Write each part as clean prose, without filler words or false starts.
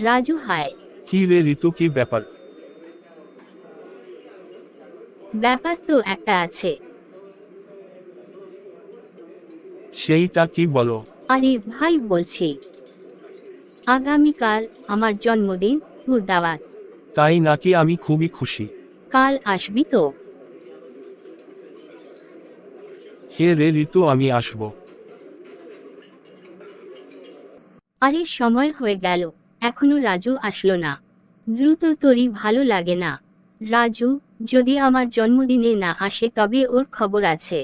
রাজু হায়। কি রে ঋতু, কি ব্যাপার? ব্যাপার তো একটা আছে। সেইটা কি বলো? আরে ভাই বলছি, আগামীকাল আমার জন্মদিন, তোর দাওয়াত। তাই নাকি? আমি খুবই খুশি। কাল আসবি তো? হে রে ঋতু, আমি আসবো। আরে সময় হয়ে গেল, এখনো রাজু আসলো না। দ্রুত তোরই ভালো লাগে না? রাজু যদি আমার জন্মদিনে না আসে তবে ওর খবর আছে।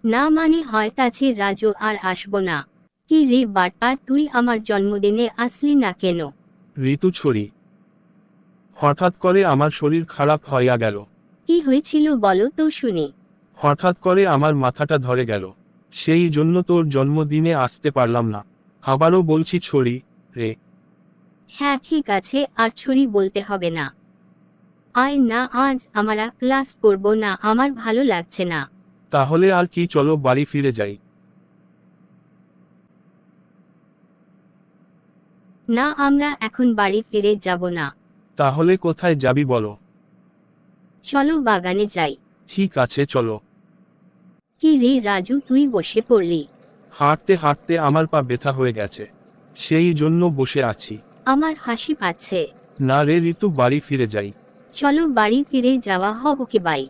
না মানে হয় তাছে রাজু আর আসবো না। কি রে বাটপার, তুই আমার জন্মদিনে আসলি না কেন? ঋতু ছড়ি, হঠাৎ করে আমার শরীর খারাপ হইয়া গেল। কি হয়েছিল বলো তো শুনি। হঠাৎ করে আমার মাথাটা ধরে গেল, সেই জন্য তোর জন্মদিনে আসতে পারলাম না। আবারও বলছি ছড়ি রে। হ্যাঁ ঠিক আছে, আর ছড়ি বলতে হবে না। আয় না, আজ আমরা ক্লাস করব না, আমার ভালো লাগছে না। তাহলে আর কি, চলো বাড়ি ফিরে যাই। না, আমরা এখন বাড়ি ফিরে যাব না। তাহলে কোথায় যাবি বলো? চলো বাগানে যাই। ঠিক আছে চলো। কি রে রাজু, তুই বসে পড়লি? হাঁটতে হাঁটতে আমার পা ব্যথা হয়ে গেছে, সেই জন্য বসে আছি। আমার হাসি পাচ্ছে। না রে ঋতু, বাড়ি ফিরে যাই। চলো বাড়ি ফিরে যাওয়া হোক, ওকে বাই।